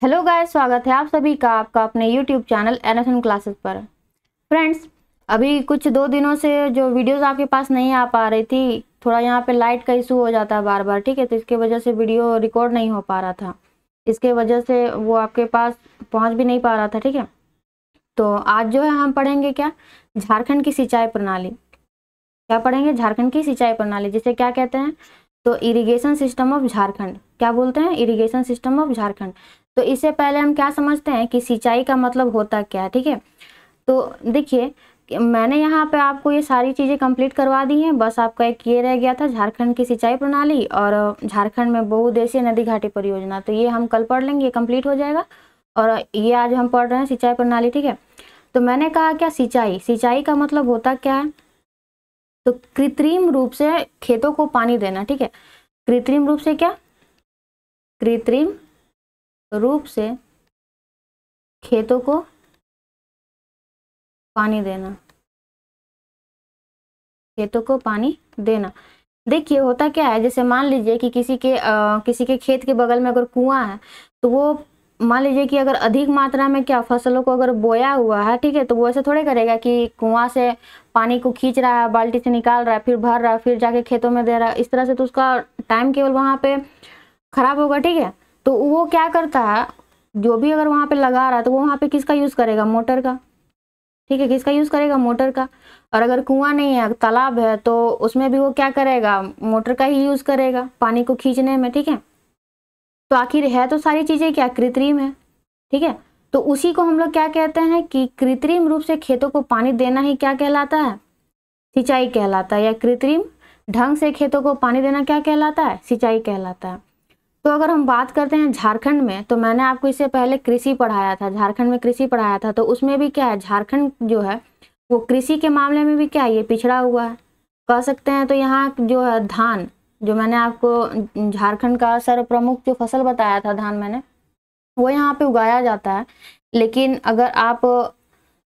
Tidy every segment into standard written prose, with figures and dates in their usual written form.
Hello guys, स्वागत है आप सभी का आपका अपने यूट्यूब चैनल एनएसएन क्लासेस पर। फ्रेंड्स, अभी कुछ 2 दिनों से जो वीडियोस आपके पास नहीं आ पा रही थी, थोड़ा यहाँ पे लाइट का इशू हो जाता है बार बार, ठीक है। तो इसके वजह से वीडियो रिकॉर्ड नहीं हो पा रहा था, इसके वजह से वो आपके पास पहुँच भी नहीं पा रहा था, ठीक है। तो आज जो है हम पढ़ेंगे क्या, झारखंड की सिंचाई प्रणाली। क्या पढ़ेंगे? झारखंड की सिंचाई प्रणाली, जिसे क्या कहते हैं तो इरिगेशन सिस्टम ऑफ झारखंड। क्या बोलते हैं? Irrigation system of Jharkhand. तो इससे पहले हम क्या समझते हैं कि सिंचाई का मतलब होता क्या है, ठीक है। तो देखिए, मैंने यहाँ पे आपको ये सारी चीज़ें कंप्लीट करवा दी हैं, बस आपका एक ये रह गया था झारखंड की सिंचाई प्रणाली और झारखंड में बहुउद्देशीय नदी घाटी परियोजना। तो ये हम कल पढ़ लेंगे, ये कंप्लीट हो जाएगा। और ये आज हम पढ़ रहे हैं सिंचाई प्रणाली, ठीक है। तो मैंने कहा क्या, सिंचाई, सिंचाई का मतलब होता क्या है तो कृत्रिम रूप से खेतों को पानी देना, ठीक है। कृत्रिम रूप से क्या? कृत्रिम रूप से खेतों को पानी देना, खेतों को पानी देना। देखिए होता क्या है, जैसे मान लीजिए कि किसी के खेत के बगल में अगर कुआं है, तो वो मान लीजिए कि अगर अधिक मात्रा में क्या फसलों को अगर बोया हुआ है, ठीक है, तो वो ऐसे थोड़े करेगा कि कुआं से पानी को खींच रहा है, बाल्टी से निकाल रहा है, फिर भर रहा है, फिर जाके खेतों में दे रहा है। इस तरह से तो उसका टाइम केवल वहां पे खराब होगा, ठीक है। तो वो क्या करता है, जो भी अगर वहां पे लगा रहा है तो वो वहां पे किसका यूज करेगा? मोटर का, ठीक है। किसका यूज करेगा? मोटर का। और अगर कुआं नहीं है, तालाब है, तो उसमें भी वो क्या करेगा? मोटर का ही यूज करेगा पानी को खींचने में, ठीक है। तो आखिर है तो सारी चीजें क्या, कृत्रिम है, ठीक है। तो उसी को हम लोग क्या कहते हैं कि कृत्रिम रूप से खेतों को पानी देना ही क्या कहलाता है? सिंचाई कहलाता है। या कृत्रिम ढंग से खेतों को पानी देना क्या कहलाता है? सिंचाई कहलाता है। तो अगर हम बात करते हैं झारखंड में, तो मैंने आपको इससे पहले कृषि पढ़ाया था, झारखंड में कृषि पढ़ाया था। तो उसमें भी क्या है, झारखंड जो है वो कृषि के मामले में भी क्या है, ये पिछड़ा हुआ है कह सकते हैं। तो यहाँ जो है धान, जो मैंने आपको झारखंड का सर्व प्रमुख जो फसल बताया था धान, मैंने वो यहाँ पे उगाया जाता है। लेकिन अगर आप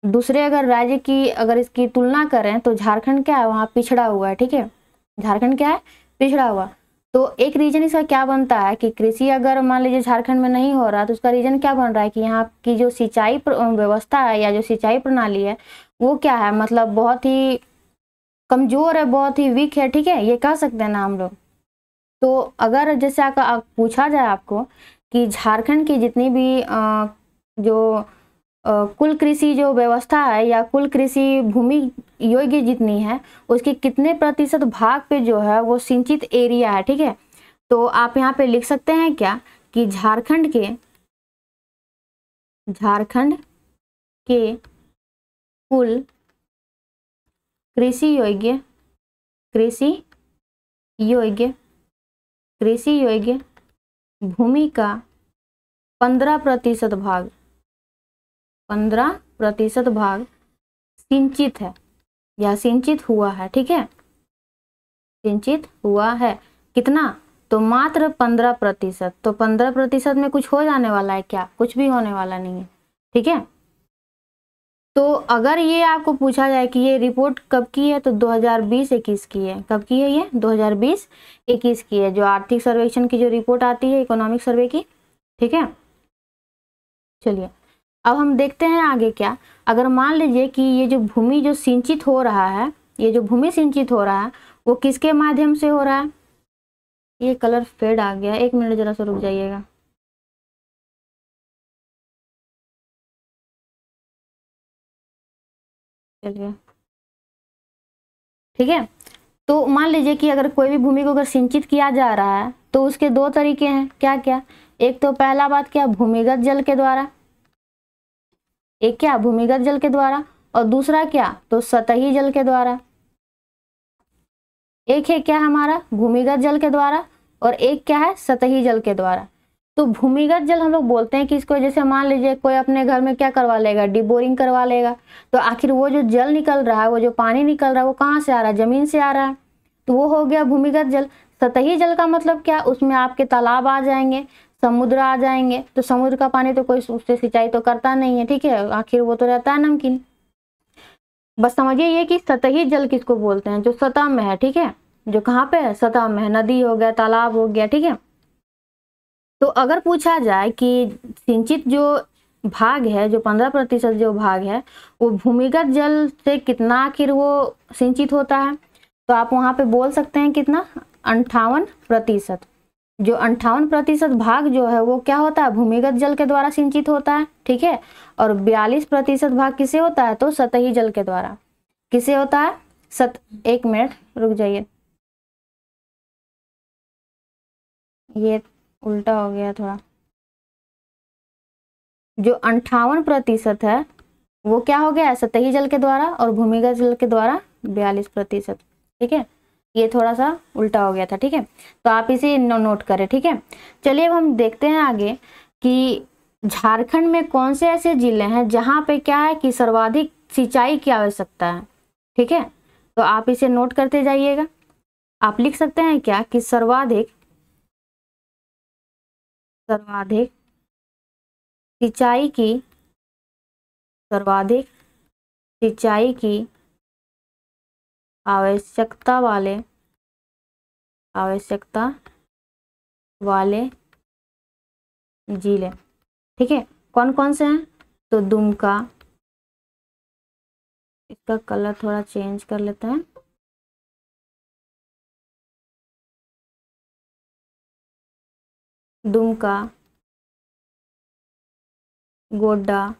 दूसरे अगर राज्य की अगर इसकी तुलना करें तो झारखंड क्या है, वहाँ पिछड़ा हुआ है, ठीक है। झारखंड क्या है? पिछड़ा हुआ। तो एक रीजन इसका क्या बनता है कि कृषि अगर मान लीजिए झारखंड में नहीं हो रहा, तो उसका रीजन क्या बन रहा है कि यहाँ की जो सिंचाई व्यवस्था है या जो सिंचाई प्रणाली है वो क्या है, मतलब बहुत ही कमजोर है, बहुत ही वीक है, ठीक है, ये कह सकते हैं ना हम लोग। तो अगर जैसे पूछा जाए आपको कि झारखंड की जितनी भी जो कुल कृषि जो व्यवस्था है या कुल कृषि भूमि योग्य जितनी है, उसके कितने प्रतिशत भाग पे जो है वो सिंचित एरिया है, ठीक है। तो आप यहाँ पे लिख सकते हैं क्या कि झारखंड के कुल कृषि योग्य कृषि योग्य कृषि योग्य भूमि का 15% भाग 15% भाग सिंचित है या सिंचित हुआ है, ठीक है। सिंचित हुआ है कितना? तो मात्र 15%। तो 15% में कुछ हो जाने वाला है क्या? कुछ भी होने वाला नहीं है, ठीक है। तो अगर ये आपको पूछा जाए कि ये रिपोर्ट कब की है, तो 2020-21 की है। कब की है ये? 2020-21 की है, जो आर्थिक सर्वेक्षण की जो रिपोर्ट आती है इकोनॉमिक सर्वे की, ठीक है। चलिए अब हम देखते हैं आगे क्या। अगर मान लीजिए कि ये जो भूमि जो सिंचित हो रहा है, ये जो भूमि सिंचित हो रहा है वो किसके माध्यम से हो रहा है? ये कलर फेड आ गया, 1 मिनट जरा सा रुक जाइएगा। चलिए ठीक है। तो मान लीजिए कि अगर कोई भी भूमि को अगर सिंचित किया जा रहा है तो उसके 2 तरीके हैं, क्या क्या? एक तो पहला बात क्या, भूमिगत जल के द्वारा, एक क्या, भूमिगत जल के द्वारा, और दूसरा क्या, तो सतही जल के द्वारा। एक है क्या हमारा, भूमिगत जल के द्वारा, और एक क्या है, सतही जल के द्वारा। तो भूमिगत जल हम लोग बोलते हैं कि इसको, जैसे मान लीजिए कोई अपने घर में क्या करवा लेगा, डिबोरिंग करवा लेगा, तो आखिर वो जो जल निकल रहा है, वो जो पानी निकल रहा है, वो कहाँ से आ रहा है? जमीन से आ रहा है, तो वो हो गया भूमिगत जल। सतही जल का मतलब क्या, उसमें आपके तालाब आ जाएंगे, समुद्र आ जाएंगे। तो समुद्र का पानी तो कोई उससे सिंचाई तो करता नहीं है, ठीक है, आखिर वो तो रहता है नमकीन। बस समझिए ये कि सतही जल किसको बोलते हैं, जो सतह में है, ठीक है, जो कहाँ पे है, सतह में है, नदी हो गया, तालाब हो गया, ठीक है। तो अगर पूछा जाए कि सिंचित जो भाग है, जो 15% जो भाग है, वो भूमिगत जल से कितना आखिर वो सिंचित होता है, तो आप वहां पे बोल सकते हैं कितना, 58%। जो 58% भाग जो है वो क्या होता है, भूमिगत जल के द्वारा सिंचित होता है, ठीक है। और 42% भाग किसे होता है, तो सतही जल के द्वारा। किसे होता है, एक मिनट रुक जाइए, ये उल्टा हो गया थोड़ा। जो 58% है वो क्या हो गया, सतही जल के द्वारा, और भूमिगत जल के द्वारा 42%, ठीक है। ये थोड़ा सा उल्टा हो गया था, ठीक है। तो आप इसे नोट करें, ठीक है। चलिए अब हम देखते हैं आगे कि झारखंड में कौन से ऐसे जिले हैं जहां पे क्या है कि सर्वाधिक सिंचाई की आवश्यकता है, ठीक है। तो आप इसे नोट करते जाइएगा। आप लिख सकते हैं क्या कि सर्वाधिक सिंचाई की आवश्यकता वाले जिले, ठीक है। कौन कौन से हैं, तो दुमका, इसका कलर थोड़ा चेंज कर लेते हैं, दुमका, गोड्डा,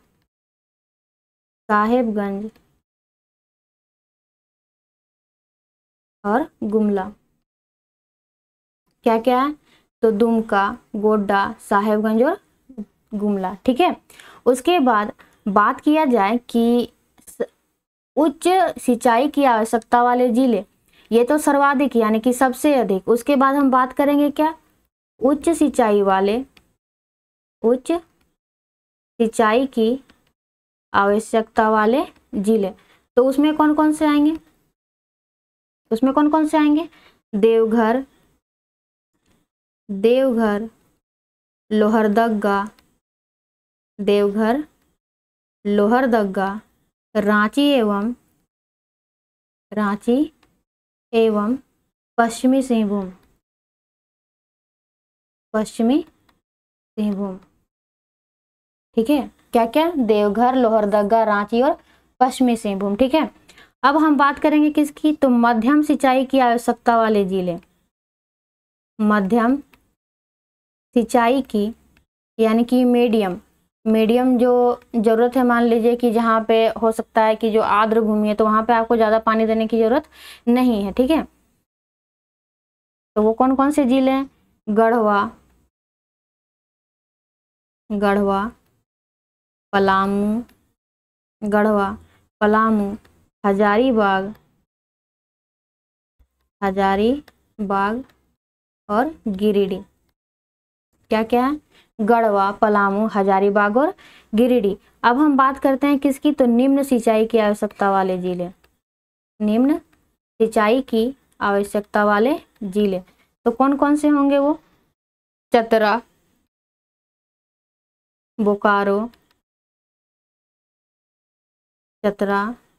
साहेबगंज और गुमला। क्या क्या है, तो दुमका, गोड्डा, साहेबगंज और गुमला, ठीक है। उसके बाद बात किया जाए कि उच्च सिंचाई की आवश्यकता वाले जिले, ये तो सर्वाधिक यानी कि सबसे अधिक। उसके बाद हम बात करेंगे क्या, उच्च सिंचाई की आवश्यकता वाले जिले। तो उसमें कौन कौन से आएंगे, देवघर, लोहरदगा, रांची एवं पश्चिमी सिंहभूम, ठीक है। क्या क्या, देवघर, लोहरदगा, रांची और पश्चिमी सिंहभूम, ठीक है। अब हम बात करेंगे किसकी, तो मध्यम सिंचाई की आवश्यकता वाले जिले। मध्यम सिंचाई की यानी कि मीडियम जो जरूरत है, मान लीजिए कि जहाँ पे हो सकता है कि जो आर्द्र भूमि है तो वहां पे आपको ज्यादा पानी देने की जरूरत नहीं है, ठीक है। तो वो कौन कौन से जिले हैं, गढ़वा, पलामू, हजारीबाग और गिरिडीह। क्या क्या है, गढ़वा, पलामू, हजारीबाग और गिरिडीह। अब हम बात करते हैं किसकी, तो निम्न सिंचाई की आवश्यकता वाले जिले। निम्न सिंचाई की आवश्यकता वाले जिले तो कौन कौन से होंगे, वो चतरा,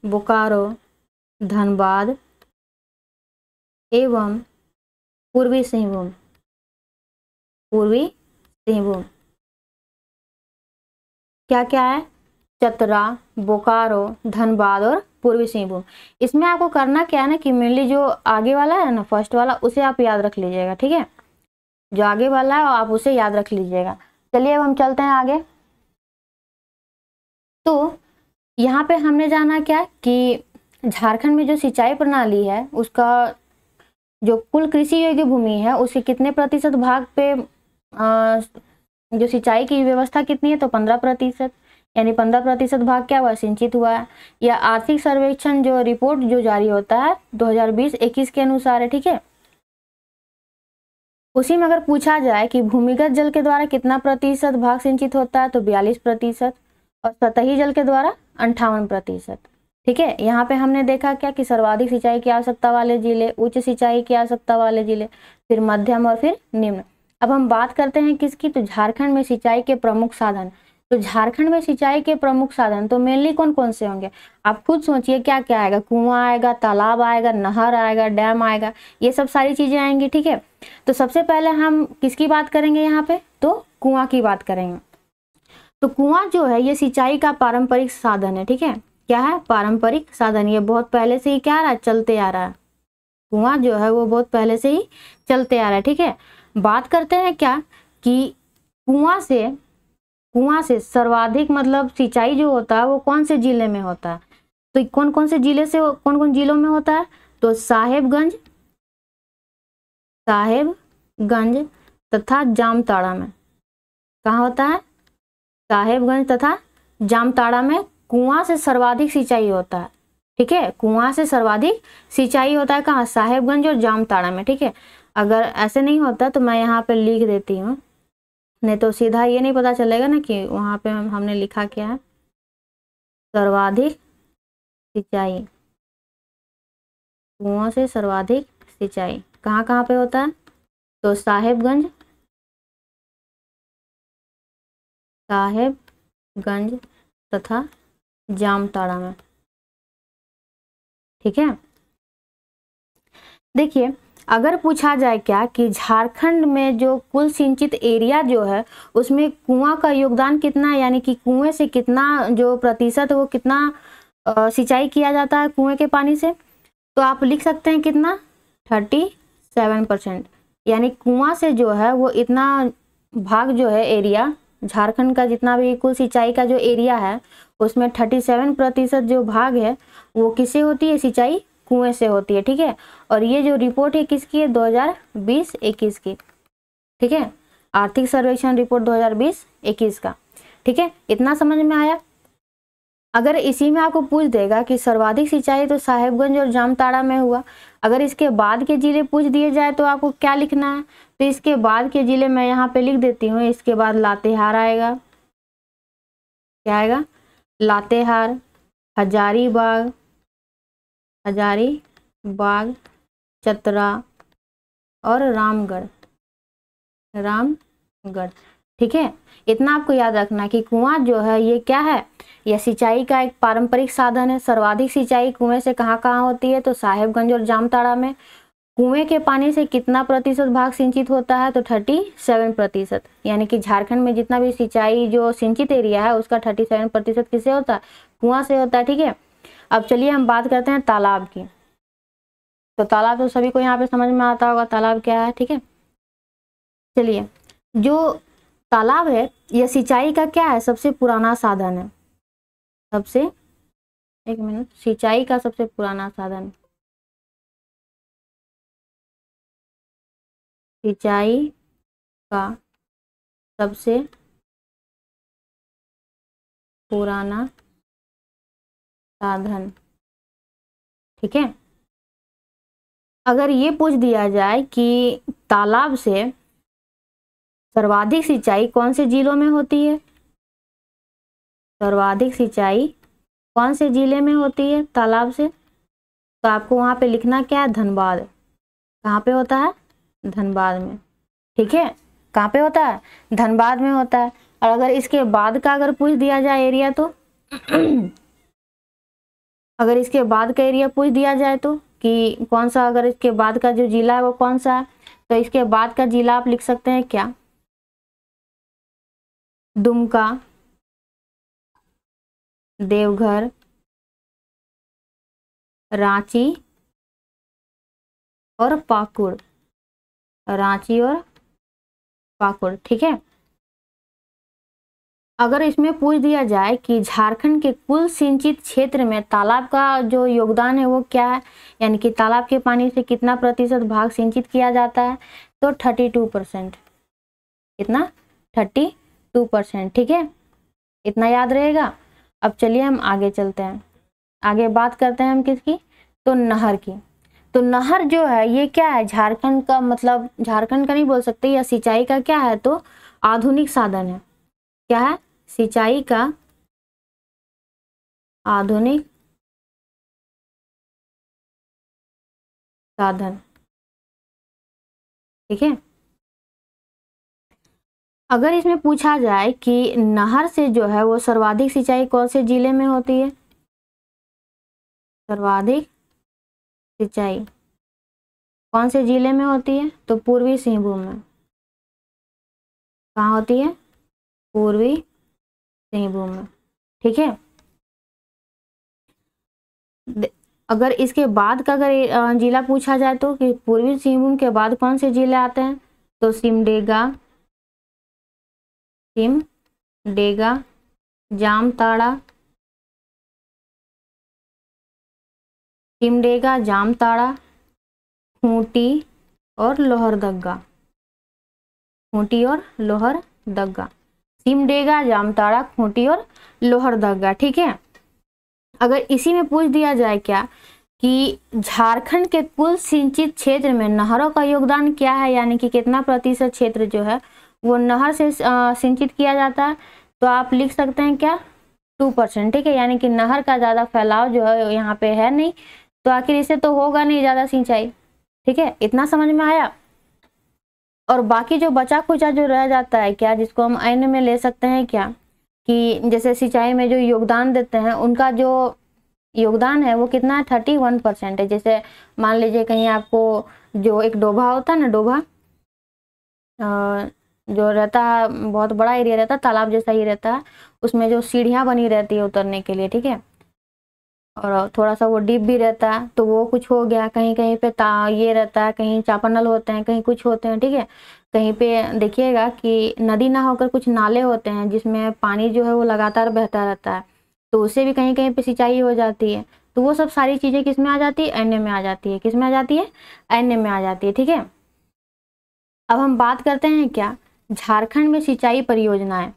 बोकारो, धनबाद एवं पूर्वी सिंहभूम। क्या क्या है, चतरा, बोकारो, धनबाद और पूर्वी सिंहभूम। इसमें आपको करना क्या है ना कि मेनली जो आगे वाला है ना, फर्स्ट वाला, उसे आप याद रख लीजिएगा, ठीक है। जो आगे वाला है आप उसे याद रख लीजिएगा। चलिए अब हम चलते हैं आगे। तो यहाँ पे हमने जाना क्या कि झारखंड में जो सिंचाई प्रणाली है उसका जो कुल कृषि योग्य भूमि है उसके कितने प्रतिशत भाग पे जो सिंचाई की व्यवस्था कितनी है, तो 15%, यानी 15% भाग क्या हुआ, सिंचित हुआ है। या आर्थिक सर्वेक्षण जो रिपोर्ट जो जारी होता है 2020-21 के अनुसार है, ठीक है। उसी में अगर पूछा जाए कि भूमिगत जल के द्वारा कितना प्रतिशत भाग सिंचित होता है, तो 42%, और सतही जल के द्वारा 58%, ठीक है। यहाँ पे हमने देखा क्या कि सर्वाधिक सिंचाई की आवश्यकता वाले जिले, उच्च सिंचाई की आवश्यकता वाले जिले, फिर मध्यम और फिर निम्न। अब हम बात करते हैं किसकी, तो झारखंड में सिंचाई के प्रमुख साधन। तो झारखंड में सिंचाई के प्रमुख साधन तो मेनली कौन कौन से होंगे, आप खुद सोचिए क्या क्या आएगा, कुआं आएगा, तालाब आएगा, नहर आएगा, डैम आएगा, ये सब सारी चीजें आएंगी। ठीक है, तो सबसे पहले हम किसकी बात करेंगे यहाँ पे, तो कुआं की बात करेंगे। तो कुआं जो है ये सिंचाई का पारंपरिक साधन है। ठीक है, क्या है, पारंपरिक साधन, ये बहुत पहले से ही क्या आ रहा है, चलते आ रहा है। कुआं जो है वो बहुत पहले से ही चलते आ रहा है। ठीक है, बात करते हैं क्या कि कुआं से सर्वाधिक मतलब सिंचाई जो होता है वो कौन से जिले में होता है, तो कौन कौन से जिले से, कौन कौन जिलों में होता है, तो साहेबगंज तथा जामताड़ा में। कहाँ होता है, साहेबगंज तथा जामताड़ा में कुआं से सर्वाधिक सिंचाई होता है। ठीक है, कुआं से सर्वाधिक सिंचाई होता है कहाँ, साहेबगंज और जामताड़ा में। ठीक है, अगर ऐसे नहीं होता तो मैं यहाँ पे लिख देती हूँ, नहीं तो सीधा ये नहीं पता चलेगा ना कि वहाँ पे हमने लिखा क्या है, सर्वाधिक सिंचाई, कुआं से सर्वाधिक सिंचाई कहाँ कहाँ पे होता है, तो साहेबगंज तथा जामताड़ा में। ठीक है, देखिए अगर पूछा जाए क्या कि झारखंड में जो कुल सिंचित एरिया जो है उसमें कुआं का योगदान कितना है, यानी कि कुएं से कितना जो प्रतिशत वो कितना सिंचाई किया जाता है कुएं के पानी से, तो आप लिख सकते हैं कितना, 37%। यानी कुआं से जो है वो इतना भाग जो है एरिया, झारखंड का जितना भी कुल सिंचाई का जो एरिया है उसमें 37% जो भाग है वो किससे होती है, सिंचाई कुएं से होती है। ठीक है, और ये जो रिपोर्ट है किसकी है, 2020-21 की। ठीक है, आर्थिक सर्वेक्षण रिपोर्ट 2020-21 का। ठीक है, इतना समझ में आया। अगर इसी में आपको पूछ देगा कि सर्वाधिक सिंचाई तो साहेबगंज और जामताड़ा में हुआ, अगर इसके बाद के जिले पूछ दिए जाए तो आपको क्या लिखना है, तो इसके बाद के जिले मैं यहाँ पे लिख देती हूँ। इसके बाद लातेहार आएगा, क्या आएगा, लातेहार, हजारीबाग, चतरा और रामगढ़। ठीक है, इतना आपको याद रखना कि कुआं जो है ये क्या है, यह सिंचाई का एक पारंपरिक साधन है। सर्वाधिक सिंचाई कुएं से कहाँ कहाँ होती है, तो साहेबगंज और जामताड़ा में। कुएं के पानी से कितना प्रतिशत भाग सिंचित होता है, तो 37%। यानी कि झारखंड में जितना भी सिंचाई जो सिंचित एरिया है उसका 37% किससे होता है, कुआं से होता है। ठीक है, अब चलिए हम बात करते हैं तालाब की। तो तालाब तो सभी को यहाँ पे समझ में आता होगा तालाब क्या है। ठीक है, चलिए, जो तालाब है यह सिंचाई का क्या है, सबसे पुराना साधन है। सिंचाई का सबसे पुराना साधन, सिंचाई का सबसे पुराना साधन। ठीक है, अगर ये पूछ दिया जाए कि तालाब से सर्वाधिक सिंचाई कौन से जिलों में होती है, सर्वाधिक सिंचाई कौन से जिले में होती है तालाब से, तो आपको वहां पे लिखना क्या है, धनबाद। कहाँ पे होता है, धनबाद में। ठीक है, कहाँ पे होता है, धनबाद में होता है। और अगर इसके बाद का अगर पूछ दिया जाए एरिया तो अगर इसके बाद का एरिया पूछ दिया जाए तो कि कौन सा, अगर इसके बाद का जो जिला है वो कौन सा है, तो इसके बाद का जिला आप लिख सकते हैं क्या, दुमका, देवघर, रांची और पाकुड़, रांची और पाकुड़। ठीक है, अगर इसमें पूछ दिया जाए कि झारखंड के कुल सिंचित क्षेत्र में तालाब का जो योगदान है वो क्या है, यानी कि तालाब के पानी से कितना प्रतिशत भाग सिंचित किया जाता है, तो 32%। कितना, 32%। ठीक है, इतना याद रहेगा। अब चलिए हम आगे चलते हैं, आगे बात करते हैं हम किसकी, तो नहर की। तो नहर जो है ये क्या है, झारखंड का, मतलब झारखंड का नहीं बोल सकते, या सिंचाई का क्या है, तो आधुनिक साधन है। क्या है, सिंचाई का आधुनिक साधन। ठीक है, अगर इसमें पूछा जाए कि नहर से जो है वो सर्वाधिक सिंचाई कौन से जिले में होती है, सर्वाधिक सिंचाई कौन से जिले में होती है, तो पूर्वी सिंहभूम में। कहाँ होती है, पूर्वी सिंहभूम में। ठीक है, अगर इसके बाद का अगर जिला पूछा जाए तो कि पूर्वी सिंहभूम के बाद कौन से जिले आते हैं, तो सिमडेगा, जामताड़ा, सिमडेगा, जामताड़ा, खूंटी और लोहरदगा, खूंटी और लोहरदगा, सिमडेगा, जामताड़ा, खूंटी और लोहरदगा। ठीक है, अगर इसी में पूछ दिया जाए क्या कि झारखंड के कुल सिंचित क्षेत्र में नहरों का योगदान क्या है, यानी कि कितना प्रतिशत क्षेत्र जो है वो नहर से सिंचित किया जाता है, तो आप लिख सकते हैं क्या, 2%। ठीक है, यानी कि नहर का ज़्यादा फैलाव जो है यहाँ पे है नहीं, तो आखिर इससे तो होगा नहीं ज़्यादा सिंचाई। ठीक है, इतना समझ में आया। और बाकी जो बचा खुचा जो रह जाता है क्या, जिसको हम अन्य में ले सकते हैं क्या, कि जैसे सिंचाई में जो योगदान देते हैं उनका जो योगदान है वो कितना है, 31% है। जैसे मान लीजिए कहीं आपको जो एक डोभा होता है ना, डोभा जो रहता है, बहुत बड़ा एरिया रहता है, तालाब जैसा ही रहता है, उसमें जो सीढ़ियाँ बनी रहती है उतरने के लिए। ठीक है, और थोड़ा सा वो डीप भी रहता है, तो वो कुछ हो गया। कहीं कहीं पे ये रहता है, कहीं चापानल होते हैं, कहीं कुछ होते हैं। ठीक है, कहीं पे देखिएगा कि नदी ना होकर कुछ नाले होते हैं जिसमें पानी जो है वो लगातार बहता रहता है, तो उससे भी कहीं कहीं पे सिंचाई हो जाती है। तो वो सब सारी चीज़ें किस में आ जाती है, अन्य में आ जाती है। किस में आ जाती है, अन्य में आ जाती है। ठीक है, अब हम बात करते हैं क्या, झारखंड में सिंचाई परियोजनाएं।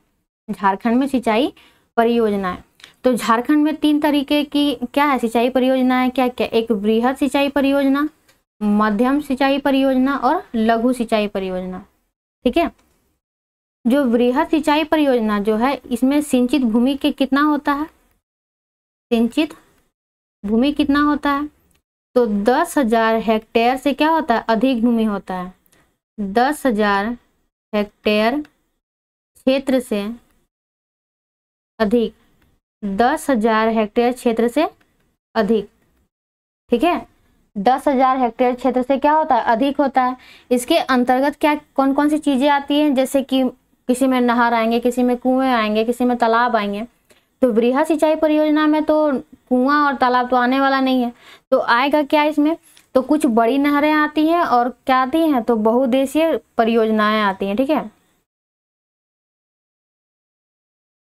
झारखंड में सिंचाई परियोजनाएं, तो झारखंड में 3 तरीके की क्या है सिंचाई परियोजनाएं, क्या क्या, एक वृहद सिंचाई परियोजना, मध्यम सिंचाई परियोजना और लघु सिंचाई परियोजना। ठीक है, जो वृहद सिंचाई परियोजना जो है, इसमें सिंचित भूमि के कितना होता है, सिंचित भूमि कितना होता है, तो 10,000 हेक्टेयर से क्या होता है, अधिक भूमि होता है। 10,000 हेक्टेयर क्षेत्र से अधिक, 10,000 हेक्टेयर क्षेत्र से अधिक। ठीक है, 10,000 हेक्टेयर क्षेत्र से क्या होता है, अधिक होता है। इसके अंतर्गत क्या कौन कौन सी चीजें आती हैं, जैसे कि किसी में नहर आएंगे, किसी में कुएं आएंगे, किसी में तालाब आएंगे। तो वृहद सिंचाई परियोजना में तो कुआं और तालाब तो आने वाला नहीं है, तो आएगा क्या इसमें, तो कुछ बड़ी नहरें आती हैं और क्या आती हैं, तो बहुउद्देशीय परियोजनाएं आती हैं। ठीक है,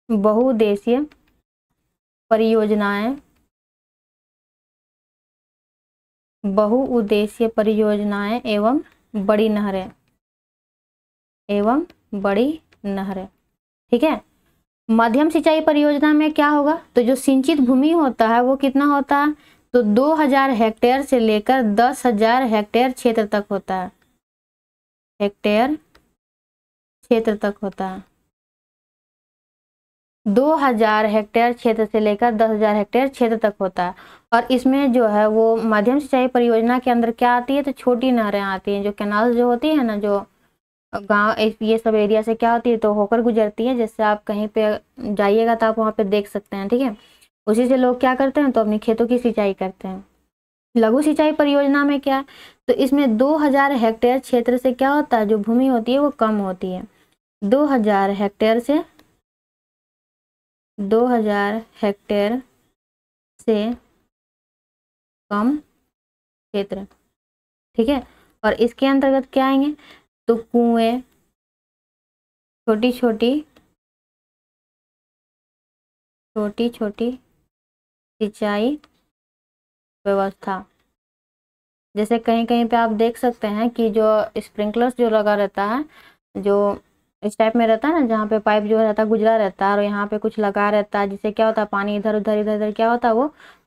बहुउद्देशीय परियोजनाएं, बहुउद्देशीय परियोजनाएं एवं बड़ी नहरें, एवं बड़ी नहरें। ठीक है, मध्यम सिंचाई परियोजना में क्या होगा, तो जो सिंचित भूमि होता है वो कितना होता है, तो 2,000 हेक्टेयर से लेकर 10,000 हेक्टेयर क्षेत्र तक होता है, हेक्टेयर क्षेत्र तक होता है। 2,000 हेक्टेयर क्षेत्र से लेकर 10,000 हेक्टेयर क्षेत्र तक होता है। और इसमें जो है वो मध्यम सिंचाई परियोजना के अंदर क्या आती है, तो छोटी नहरें आती हैं, जो कैनाल जो होती है ना, जो गांव ये सब एरिया से क्या होती है, तो होकर गुजरती है। जैसे आप कहीं पे जाइएगा तो आप वहाँ पे देख सकते हैं। ठीक है, उसी से लोग क्या करते हैं, तो अपनी खेतों की सिंचाई करते हैं। लघु सिंचाई परियोजना में क्या है, तो इसमें 2,000 हेक्टेयर क्षेत्र से क्या होता है, जो भूमि होती है वो कम होती है। 2,000 हेक्टेयर से 2,000 हेक्टेयर से कम क्षेत्र। ठीक है, और इसके अंतर्गत क्या आएंगे, तो कुएं, छोटी छोटी सिंचाई व्यवस्था। जैसे कहीं कहीं पे आप देख सकते हैं कि जो स्प्रिंकलर्स जो लगा रहता है, जो इस टाइप में रहता है ना, जहाँ पे पाइप जो रहता है गुजरा रहता है और यहाँ पे कुछ लगा रहता है, जिससे क्या होता है, पानी इधर उधर क्या होता है, वो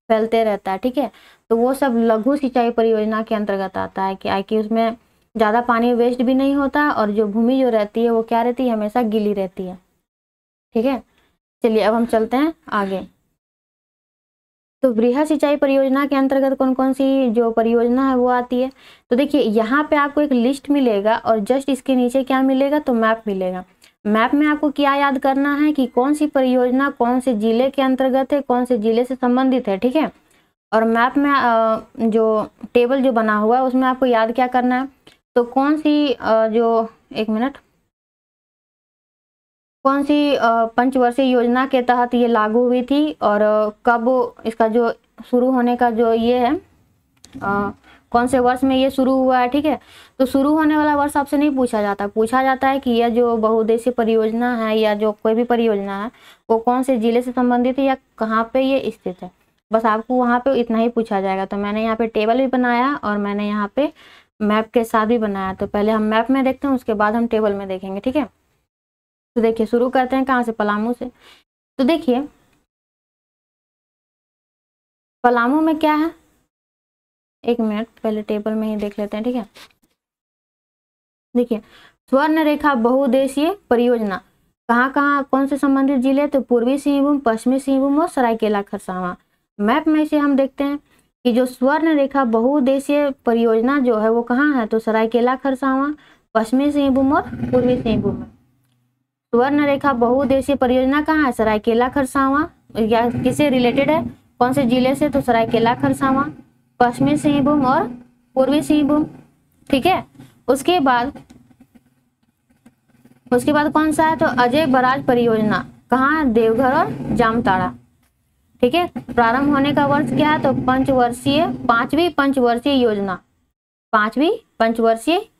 फैलते रहता है। ठीक है, तो वो सब लघु सिंचाई परियोजना के अंतर्गत आता है, कि उसमें ज़्यादा पानी वेस्ट भी नहीं होता और जो भूमि जो रहती है वो क्या रहती है, हमेशा गीली रहती है। ठीक है, चलिए अब हम चलते हैं आगे। तो वृहद सिंचाई परियोजना के अंतर्गत कौन कौन सी जो परियोजना है वो आती है, तो देखिए यहाँ पे आपको एक लिस्ट मिलेगा और जस्ट इसके नीचे क्या मिलेगा, तो मैप मिलेगा। मैप में आपको क्या याद करना है कि कौन सी परियोजना कौन से जिले के अंतर्गत है, कौन से जिले से संबंधित है, ठीक है। और मैप में जो टेबल जो बना हुआ है उसमें आपको याद क्या करना है, तो कौन सी जो एक मिनट कौन सी पंचवर्षीय योजना के तहत ये लागू हुई थी और कब इसका जो शुरू होने का जो ये है कौन से वर्ष में ये शुरू हुआ है, ठीक है। तो शुरू होने वाला वर्ष आपसे नहीं पूछा जाता, पूछा जाता है कि यह जो बहुउद्देशीय परियोजना है या जो कोई भी परियोजना है वो कौन से जिले से संबंधित है या कहाँ पे ये स्थित है, बस आपको वहाँ पे इतना ही पूछा जाएगा। तो मैंने यहाँ पे टेबल भी बनाया और मैंने यहाँ पे मैप के साथ भी बनाया। तो पहले हम मैप में देखते हैं, उसके बाद हम टेबल में देखेंगे, ठीक है। तो देखिए शुरू करते हैं कहाँ से, पलामू से। तो देखिए पलामू में क्या है, एक मिनट पहले टेबल में ही देख लेते हैं, ठीक है। देखिए स्वर्ण रेखा बहुउद्देशीय परियोजना कहाँ कहाँ कौन से संबंधित जिले, तो पूर्वी सिंहभूम, पश्चिमी सिंहभूम और सरायकेला खरसावां। मैप में से हम देखते हैं कि जो स्वर्ण रेखा बहुउद्देशीय परियोजना जो है वो कहाँ है, तो सरायकेला खरसावां, पश्चिमी सिंहभूम और पूर्वी सिंहभूम में। स्वर्ण रेखा बहुउद्देशीय परियोजना कहाँ है, सरायकेला खरसावां, या किससे रिलेटेड है, कौन से जिले से, तो सरायकेला खरसावां, पश्चिमी सिंहभूम और पूर्वी सिंहभूम, ठीक है। उसके बाद कौन सा है, तो अजय बराज परियोजना कहाँ है, देवघर और जामताड़ा, ठीक है। प्रारंभ होने का वर्ष क्या है, तो पांचवी पंचवर्षीय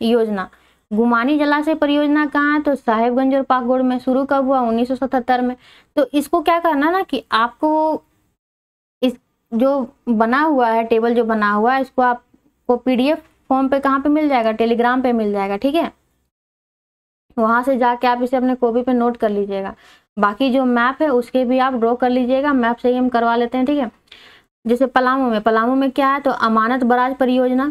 योजना। गुमानी जलाशय परियोजना कहाँ है, तो साहेबगंज और पाकगुड़ में। शुरू कब हुआ, 1977 में। तो इसको क्या करना ना कि आपको इस जो बना हुआ है टेबल जो बना हुआ है इसको आपको PDF फॉर्म पे कहाँ पे मिल जाएगा, टेलीग्राम पे मिल जाएगा, ठीक है। वहां से जाके आप इसे अपने कॉपी पे नोट कर लीजिएगा। बाकी जो मैप है उसके भी आप ड्रॉ कर लीजिएगा, मैप से ही हम करवा लेते हैं, ठीक है। जैसे पलामू में क्या है, तो अमानत बराज परियोजना,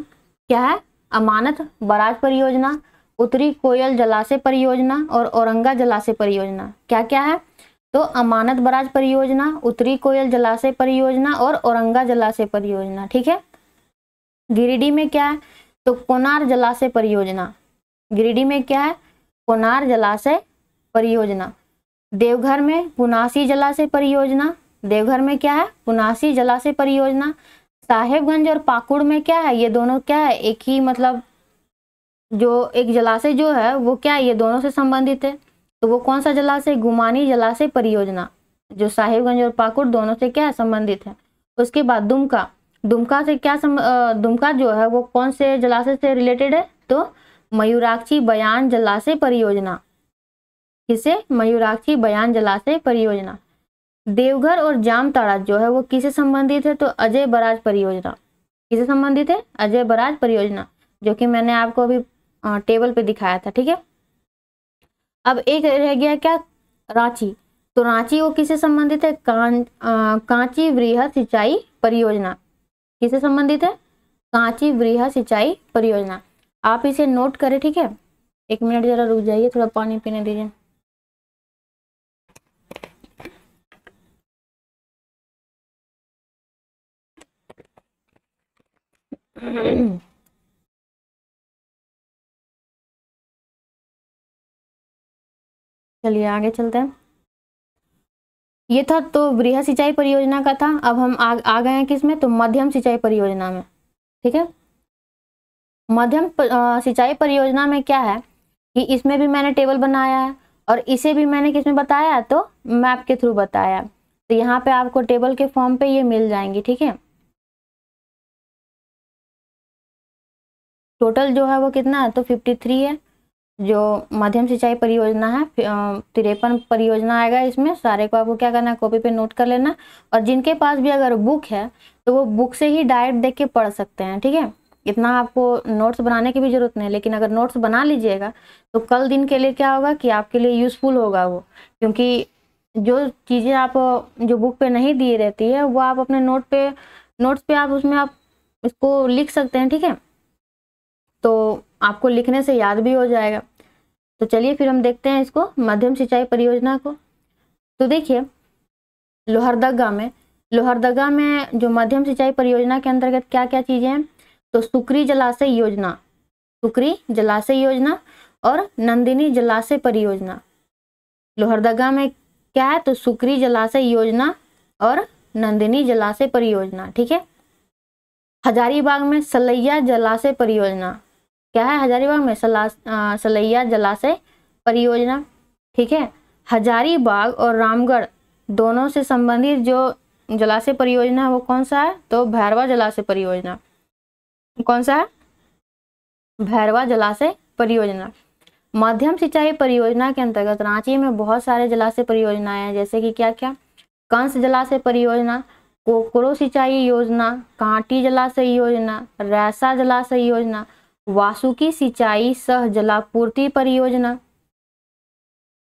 क्या है, अमानत बराज परियोजना, उत्तरी कोयल जलाशय परियोजना और औरंगा जलाशय परियोजना। क्या क्या है, तो अमानत बराज परियोजना, उत्तरी कोयल जलाशय परियोजना और औरंगा जलाशय परियोजना, ठीक है। गिरिडीह में क्या है, तो कोनार जलाशय परियोजना। गिरिडीह में क्या है, कोनार जलाशय परियोजना। देवघर में पुनासी जलाशय परियोजना। देवघर में क्या है, पुनासी जलाशय परियोजना। साहेबगंज और पाकुड़ में क्या है, ये दोनों क्या है, एक ही मतलब जो एक जलाशय जो है वो क्या है, ये दोनों से संबंधित है। तो वो कौन सा जलाशय, गुमानी जलाशय परियोजना, जो साहेबगंज और पाकुड़ दोनों से क्या है, संबंधित है। उसके बाद दुमका से क्या दुमका जो है वो कौन से जलाशय से रिलेटेड है, तो मयूराक्षी बयान जलाशय परियोजना। किसे, मयूराक्षी बयान जलाशय परियोजना। देवघर और जामताड़ा जो है वो किसे संबंधित है, तो अजय बराज परियोजना। किसे संबंधित है, अजय बराज परियोजना, जो कि मैंने आपको अभी टेबल पे दिखाया था, ठीक है। अब एक रह गया क्या, रांची। तो रांची वो किसे संबंधित है, कांची वृहद सिंचाई परियोजना। किसे संबंधित है, कांची वृहद सिंचाई परियोजना। आप इसे नोट करें, ठीक है। एक मिनट जरा रुक जाइए, थोड़ा पानी पीने दीजिए। चलिए आगे चलते हैं। ये था तो वृहद सिंचाई परियोजना का था। अब हम आ गए हैं किसमें, तो मध्यम सिंचाई परियोजना में, ठीक है। मध्यम सिंचाई परियोजना में क्या है कि इसमें भी मैंने टेबल बनाया है और इसे भी मैंने किसमें बताया है, तो मैप के थ्रू बताया। तो यहाँ पे आपको टेबल के फॉर्म पे ये मिल जाएंगी, ठीक है। टोटल जो है वो कितना है, तो 53 है जो मध्यम सिंचाई परियोजना है। 53 परियोजना आएगा इसमें। सारे को आपको क्या करना है, कॉपी पे नोट कर लेना। और जिनके पास भी अगर बुक है तो वो बुक से ही डायरेक्ट देख के पढ़ सकते हैं, ठीक है। इतना आपको नोट्स बनाने की भी जरूरत नहीं, लेकिन अगर नोट्स बना लीजिएगा तो कल दिन के लिए क्या होगा कि आपके लिए यूजफुल होगा वो, क्योंकि जो चीज़ें आप जो बुक पे नहीं दी रहती है वो आप अपने नोट्स पे आप उसमें आप इसको लिख सकते हैं, ठीक है। तो आपको लिखने से याद भी हो जाएगा। तो चलिए फिर हम देखते हैं इसको, मध्यम सिंचाई परियोजना को। तो देखिए लोहरदगा में जो मध्यम सिंचाई परियोजना के अंतर्गत क्या क्या चीजें हैं, तो सुकरी जलाशय योजना और नंदिनी जलाशय परियोजना। लोहरदगा में क्या है, तो सुकरी जलाशय योजना और नंदिनी जलाशय परियोजना, ठीक है। हजारीबाग में सलैया जलाशय परियोजना, क्या है हजारीबाग में सलैया जलाशय परियोजना, ठीक है। हजारीबाग और रामगढ़ दोनों से संबंधित जो जलाशय परियोजना है वो कौन सा है, तो भैरवा जलाशय परियोजना। कौन सा है, भैरवा जलाशय परियोजना। मध्यम सिंचाई परियोजना के अंतर्गत रांची में बहुत सारे जलाशय परियोजनाएं हैं, जैसे कि क्या क्या, कंस जलाशय परियोजना, कोकरो सिंचाई योजना, कांटी जलाशय योजना, रैसा जलाशय योजना, वासुकी सिंचाई सह जलापूर्ति परियोजना,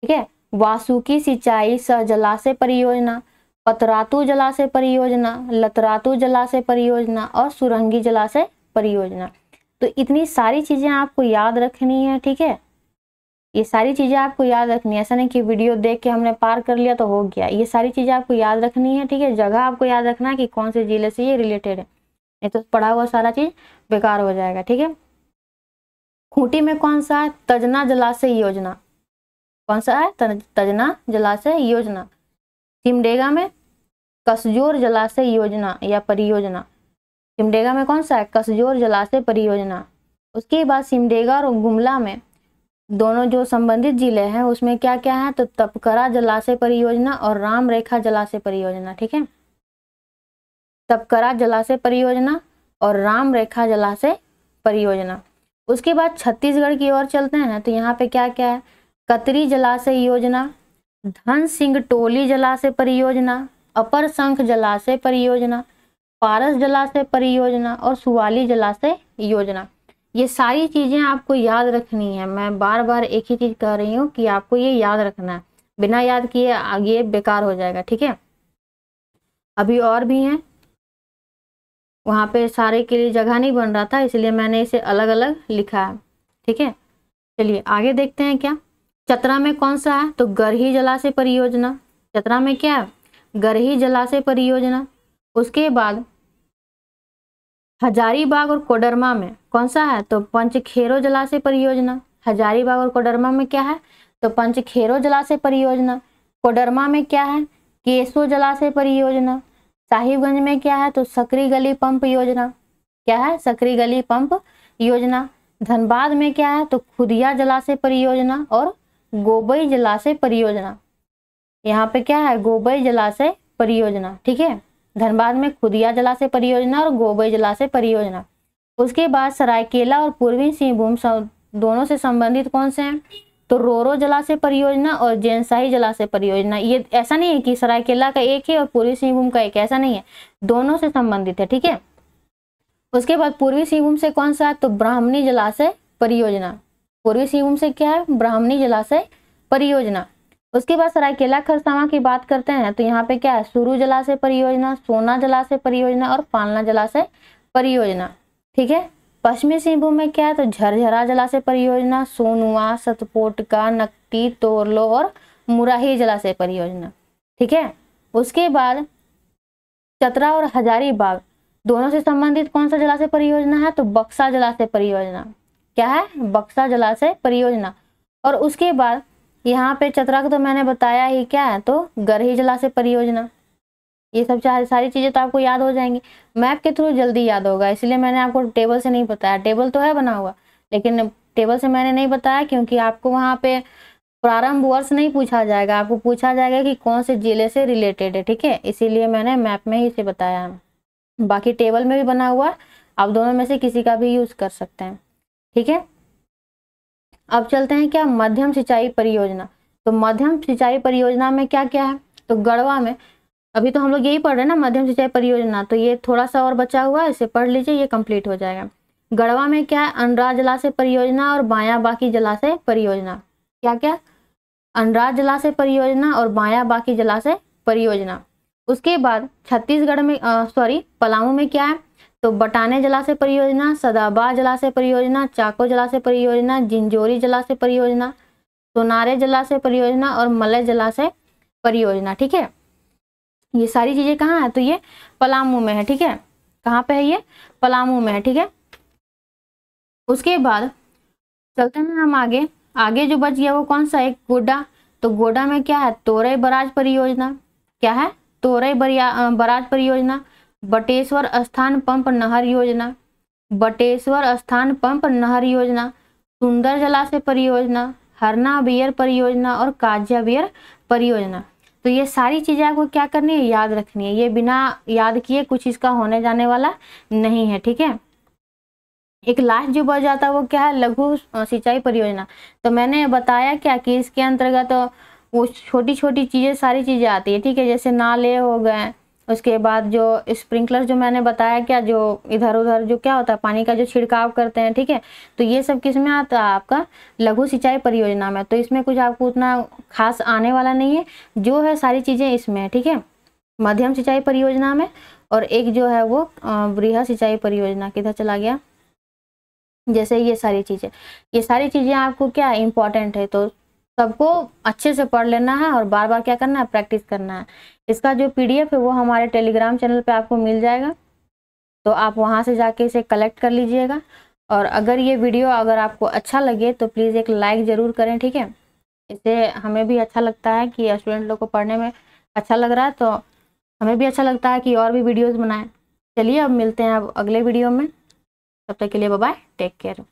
ठीक है, वासुकी सिंचाई सह जलाशय परियोजना, पतरातू जलाशय परियोजना, लतरातू जलाशय परियोजना और सुरंगी जलाशय परियोजना। तो इतनी सारी चीजें आपको याद रखनी है, ठीक है। ये सारी चीजें आपको याद रखनी है, ऐसा नहीं कि वीडियो देख के हमने पार कर लिया तो हो गया। ये सारी चीजें आपको याद रखनी है, ठीक है। जगह आपको याद रखना है कि कौन से जिले से ये रिलेटेड है, नहीं तो पढ़ा हुआ सारा चीज बेकार हो जाएगा, ठीक है। खूंटी में कौन सा है, तजना जलाशय योजना, कौन सा है, तजना जलाशय योजना। सिमडेगा में कसजोर जलाशय योजना या परियोजना, सिमडेगा में कौन सा है, कसजोर जलाशय परियोजना। उसके बाद सिमडेगा और गुमला में दोनों जो संबंधित जिले हैं उसमें क्या क्या है, तो तपकरा जलाशय परियोजना और राम रेखा जलाशय परियोजना, ठीक है। तपकरा जलाशय परियोजना और राम रेखा जलाशय परियोजना। उसके बाद छत्तीसगढ़ की ओर चलते हैं, तो यहाँ पे क्या क्या है, कतरी जलाशय योजना, धन सिंह टोली जलाशय परियोजना, अपर शंख जलाशय परियोजना, पारस जलाशय परियोजना और सुवाली जलाशय योजना। ये सारी चीजें आपको याद रखनी है। मैं बार बार एक ही चीज कह रही हूँ कि आपको ये याद रखना है, बिना याद किए आगे बेकार हो जाएगा, ठीक है। अभी और भी हैं, वहां पे सारे के लिए जगह नहीं बन रहा था इसलिए मैंने इसे अलग अलग लिखा है, ठीक है। चलिए आगे देखते हैं क्या। चतरा में कौन सा है, तो गरही जलाशय परियोजना। चतरा में क्या है, गरही जलाशय परियोजना। उसके बाद हजारीबाग और कोडरमा में कौन सा है, तो पंचखेरो जलाशय परियोजना। हजारीबाग और कोडरमा में क्या है, तो पंचखेरो जलाशय परियोजना। कोडरमा में क्या है, केसो जलाशय परियोजना। साहिबगंज में क्या है, तो सकरी गली पंप योजना, क्या है, सकरी गली पंप योजना। धनबाद में क्या है, तो खुदिया जलाशय परियोजना और गोबई जलाशय परियोजना। यहाँ पे क्या है, गोबई जलाशय परियोजना, ठीक है। धनबाद में खुदिया जलाशय परियोजना और गोबई जलाशय परियोजना। उसके बाद सरायकेला और पूर्वी सिंहभूम दोनों से संबंधित कौन से हैं, तो रोरो जलाशय परियोजना और जैनशाही जलाशय परियोजना। ये ऐसा नहीं है कि सरायकेला का एक है और पूर्वी सिंहभूम का एक, ऐसा नहीं है, दोनों से संबंधित है, ठीक है। उसके बाद पूर्वी सिंहभूम से कौन सा है, तो ब्राह्मणी जलाशय परियोजना। पूर्वी सिंहभूम से क्या है, ब्राह्मणी जलाशय परियोजना। उसके बाद सरायकेला खरसावां की बात करते हैं, तो यहाँ पे क्या है, सुरू जलाशय परियोजना, सोना जलाशय परियोजना और पालना जलाशय परियोजना, ठीक है। पश्चिमी सिंहभूम में क्या है, तो झरझरा जलाशय परियोजना, सोनुआ, सतपोटका, नकटी, तोरलो और मुराही जलाशय परियोजना, ठीक है। उसके बाद चतरा और हजारीबाग दोनों से संबंधित कौन सा जलाशय परियोजना है, तो बक्सा जलाशय परियोजना, क्या है, बक्सा जलाशय परियोजना। और उसके बाद यहाँ पे चतरा का तो मैंने बताया ही, क्या है, तो गरही जलाशय परियोजना। ये सब सारी चीजें तो आपको याद हो जाएंगी, मैप के थ्रू जल्दी याद होगा, इसलिए मैंने आपको टेबल से नहीं बताया। टेबल तो है बना हुआ, लेकिन टेबल से मैंने नहीं बताया क्योंकि आपको वहाँ पे प्रारंभ वर्ष नहीं पूछा जाएगा, आपको पूछा जाएगा कि कौन से जिले से रिलेटेड है, ठीक है। इसीलिए मैंने मैप में ही इसे बताया है। बाकी टेबल में भी बना हुआ, आप दोनों में से किसी का भी यूज कर सकते हैं, ठीक है। अब चलते हैं क्या, मध्यम सिंचाई परियोजना। तो मध्यम सिंचाई परियोजना में क्या क्या है, तो गढ़वा में, अभी तो हम लोग यही पढ़ रहे हैं ना मध्यम सिंचाई परियोजना, तो ये थोड़ा सा और बचा हुआ है, इसे पढ़ लीजिए, ये कंप्लीट हो जाएगा। गढ़वा में क्या है, अनराज जलाशय परियोजना और बाया बाकी जलाशय परियोजना। क्या क्या, अनराज जलाशय परियोजना और बाया बाकी जलाशय परियोजना। उसके बाद छत्तीसगढ़ में पलामू में क्या है, तो बटाने जलाशय परियोजना, सदाबा जलाशय परियोजना, चाको जलाशय परियोजना, जिंजोरी जलाशय परियोजना, सोनारे जलाशय परियोजना और मलय जलाशय परियोजना, ठीक है। ये सारी चीजें कहाँ है, तो ये पलामू में है, ठीक है। कहाँ पे है, ये पलामू में है, ठीक है। उसके बाद चलते हैं हम आगे जो बच गया वो कौन सा है, गोड्डा। तो गोड्डा में क्या है, तोरई बराज परियोजना, क्या है, तोरई बराज परियोजना। बटेश्वर स्थान पंप नहर योजना, बटेश्वर स्थान पंप नहर योजना। सुंदर जलाशय परियोजना, हरना बियर परियोजना और काजिया बियर परियोजना। तो ये सारी चीजें आपको क्या करनी है, याद रखनी है। ये बिना याद किए कुछ इसका होने जाने वाला नहीं है, ठीक है। एक लास्ट जो बच जाता है वो क्या है, लघु सिंचाई परियोजना। तो मैंने बताया क्या कि इसके अंतर्गत वो छोटी छोटी चीजें, सारी चीजें आती है, ठीक है। जैसे नाले हो गए, उसके बाद जो स्प्रिंकलर जो मैंने बताया क्या, जो इधर उधर जो क्या होता है पानी का जो छिड़काव करते हैं, ठीक है। तो ये सब किस में आता है, आपका लघु सिंचाई परियोजना में। तो इसमें कुछ आपको उतना खास आने वाला नहीं है, जो है सारी चीजें इसमें है, ठीक है। मध्यम सिंचाई परियोजना में, और एक जो है वो वृहद सिंचाई परियोजना, किधर चला गया, जैसे ये सारी चीजें आपको क्या इंपॉर्टेंट है। तो सबको अच्छे से पढ़ लेना है और बार बार क्या करना है, प्रैक्टिस करना है। इसका जो PDF है वो हमारे टेलीग्राम चैनल पे आपको मिल जाएगा, तो आप वहां से जाके इसे कलेक्ट कर लीजिएगा। और अगर ये वीडियो अगर आपको अच्छा लगे तो प्लीज़ एक लाइक ज़रूर करें, ठीक है। इससे हमें भी अच्छा लगता है कि स्टूडेंट लोग को पढ़ने में अच्छा लग रहा है, तो हमें भी अच्छा लगता है कि और भी वीडियोज़ बनाएं। चलिए अब मिलते हैं अब अगले वीडियो में, तब तक के लिए बाय बाय, टेक केयर।